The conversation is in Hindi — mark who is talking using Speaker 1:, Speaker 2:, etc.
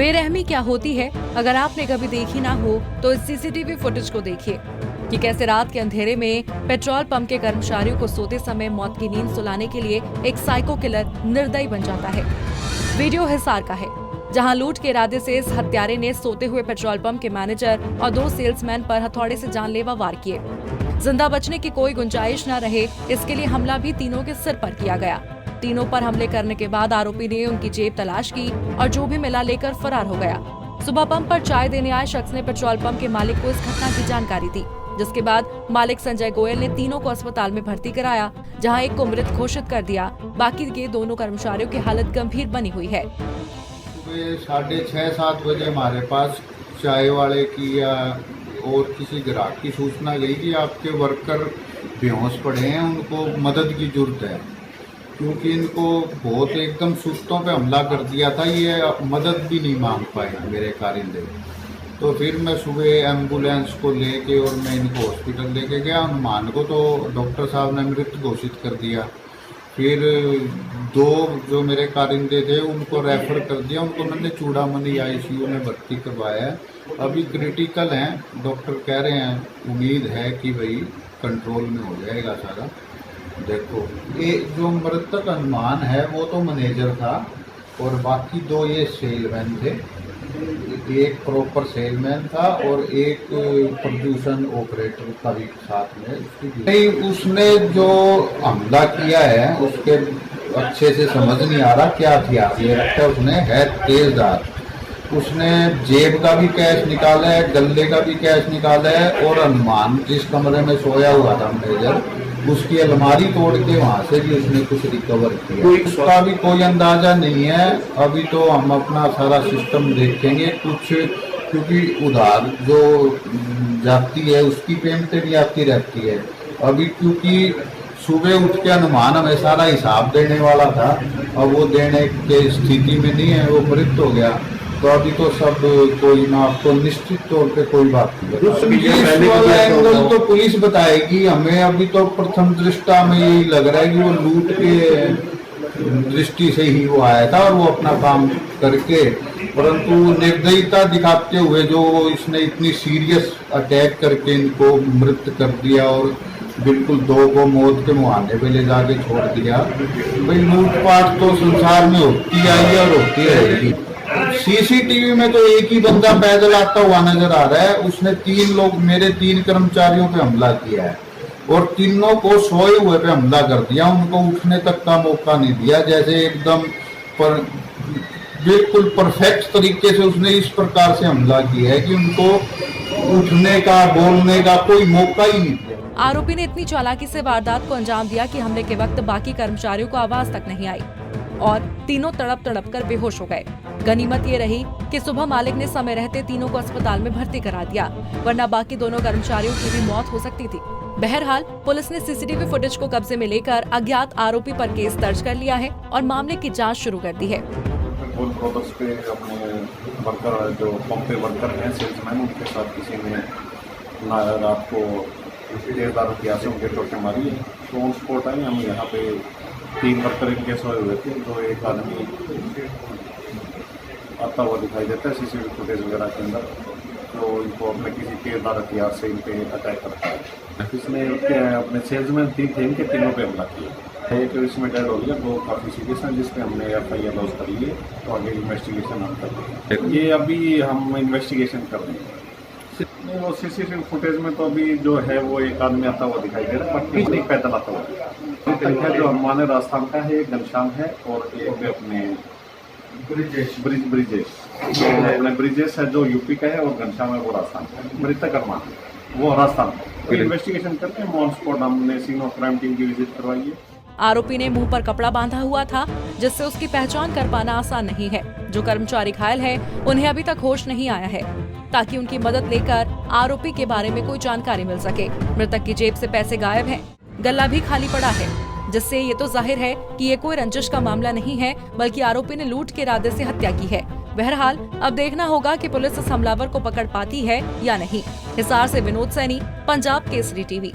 Speaker 1: बेरहमी क्या होती है, अगर आपने कभी देखी ना हो तो इस सीसीटीवी फुटेज को देखिए कि कैसे रात के अंधेरे में पेट्रोल पंप के कर्मचारियों को सोते समय मौत की नींद सुलाने के लिए एक साइको किलर निर्दयी बन जाता है। वीडियो हिसार का है, जहां लूट के इरादे से इस हत्यारे ने सोते हुए पेट्रोल पंप के मैनेजर और 2 सेल्समैन पर हथौड़े से जानलेवा वार किए। जिंदा बचने की कोई गुंजाइश न रहे, इसके लिए हमला भी तीनों के सिर पर किया गया। तीनों पर हमले करने के बाद आरोपी ने उनकी जेब तलाश की और जो भी मिला लेकर फरार हो गया। सुबह पंप पर चाय देने आए शख्स ने पेट्रोल पंप के मालिक को इस घटना की जानकारी दी, जिसके बाद मालिक संजय गोयल ने तीनों को अस्पताल में भर्ती कराया, जहां एक को मृत घोषित कर दिया। बाकी के दोनों कर्मचारियों की हालत गंभीर बनी हुई है।
Speaker 2: सुबह 6:30-7 बजे हमारे पास चाय वाले की या और किसी ग्राहक की सूचना गई कि आपके वर्कर बेहोश पड़े हैं, उनको मदद की जरूरत है, क्योंकि इनको बहुत एकदम सुस्तों पे हमला कर दिया था। ये मदद भी नहीं मांग पाए मेरे कारिंदे। तो फिर मैं सुबह एम्बुलेंस को लेके और मैं इनको हॉस्पिटल लेके गया। हनुमान को तो डॉक्टर साहब ने मृत घोषित कर दिया। फिर 2 जो मेरे कारिंदे थे उनको रेफर कर दिया, उनको मैंने चूड़ामणि ICU में भर्ती करवाया है। अभी क्रिटिकल हैं, डॉक्टर कह रहे हैं, उम्मीद है कि भाई कंट्रोल में हो जाएगा सारा। देखो, ये जो मृतक हनुमान है वो तो मैनेजर था और बाकी 2 ये सेलमैन थे। एक प्रॉपर सेलमैन था और एक प्रदूषण ऑपरेटर का भी साथ में। उसने जो हमला किया है उसके अच्छे से समझ नहीं आ रहा क्या हथियार ये रखा है। उसने है तेजदार, उसने जेब का भी कैश निकाला है, गले का भी कैश निकाला है और हनुमान जिस कमरे में सोया हुआ था मैनेजर, उसकी अलमारी तोड़ के वहां से भी उसने कुछ रिकवर किया। उसका भी कोई अंदाजा नहीं है। अभी तो हम अपना सारा सिस्टम देखेंगे कुछ, क्योंकि उधार जो जाती है उसकी पेमेंट भी आती रहती है। अभी क्योंकि सुबह उठ के हनुमान हमें सारा हिसाब देने वाला था, अब वो देने के स्थिति में नहीं है, वो मृत हो गया। तो अभी तो सब कोई ना, आपको निश्चित तौर पे कोई बात नहीं वाला एंगल तो पुलिस बताएगी हमें। अभी तो प्रथम दृष्टा में यही लग रहा है कि वो लूट के दृष्टि से ही वो आया था और वो अपना काम करके, परंतु निर्दयता दिखाते हुए जो इसने इतनी सीरियस अटैक करके इनको मृत कर दिया और बिल्कुल 2 को मौत के मुहाने पे ले जाके छोड़ दिया। भाई लूटपाट तो संसार में होती आई है और होती रहेगी। CCTV में तो एक ही बंदा पैदल आता हुआ नजर आ रहा है। उसने 3 लोग, मेरे 3 कर्मचारियों पे हमला किया है और तीनों को सोए हुए पे हमला कर दिया। उनको उठने तक का मौका नहीं दिया, जैसे एकदम बिल्कुल परफेक्ट तरीके से उसने इस प्रकार से हमला किया है कि उनको उठने का, बोलने का कोई मौका ही नहीं दिया।
Speaker 1: आरोपी ने इतनी चालाकी से वारदात को अंजाम दिया कि हमले के वक्त बाकी कर्मचारियों को आवाज तक नहीं आई और तीनों तड़प कर बेहोश हो गए। गनीमत ये रही कि सुबह मालिक ने समय रहते तीनों को अस्पताल में भर्ती करा दिया, वरना बाकी दोनों कर्मचारियों की भी मौत हो सकती थी। बहरहाल पुलिस ने CCTV फुटेज को कब्जे में लेकर अज्ञात आरोपी पर केस दर्ज कर लिया है और मामले की जांच शुरू कर दी है।
Speaker 3: पे अपने वर्कर, जो पंप पे वर्कर हैं, सेल्समैन, उनके साथ किसी ने रात को तेजदार हथियार से उनके चोटें मारी, तो ऑन स्पॉट आई। हम यहाँ पे 3 वर्कर इनके सोए हुए थे, तो एक आदमी आता हुआ दिखाई देता है CCTV फुटेज वगैरह के अंदर, तो इनको अपने किसी तेजदार हथियार से इन पे अटैक करता है। इसने अपने सेल्समैन 3 थे, इनके तीनों पे हमला किया। एक इसमें डेड हो गया, 2 काफ़ी सीरियस हैं, जिसपे हमने FIR लॉन्च कर ली है। तो आगे इन्वेस्टिगेशन हम कर रहे हैं। ये अभी हम इन्वेस्टिगेशन कर रहे हैं। नहीं, वो CCTV फुटेज में तो अभी जो है वो एक आदमी आता हुआ दिखाई दे रहा है, बट नहीं पैदल आता हुआ है। जो हनुमान राजस्थान का है, एक घनश्याम है और एक अपने ब्रिजेश है जो यूपी का है और घनश्याम है वो राजस्थान का है। मृतक हनुमान वो राजस्थान का। इन्वेस्टिगेशन करते हैं, ऑन स्पॉट हमने सीन ऑफ क्राइम टीम की विजिट करवाई है।
Speaker 1: आरोपी ने मुंह पर कपड़ा बांधा हुआ था, जिससे उसकी पहचान कर पाना आसान नहीं है। जो कर्मचारी घायल है उन्हें अभी तक होश नहीं आया है, ताकि उनकी मदद लेकर आरोपी के बारे में कोई जानकारी मिल सके। मृतक की जेब से पैसे गायब हैं, गला भी खाली पड़ा है, जिससे ये तो जाहिर है कि ये कोई रंजिश का मामला नहीं है, बल्कि आरोपी ने लूट के इरादे से हत्या की है। बहरहाल अब देखना होगा कि पुलिस इस हमलावर को पकड़ पाती है या नहीं। हिसार से विनोद सैनी, पंजाब केसरी TV।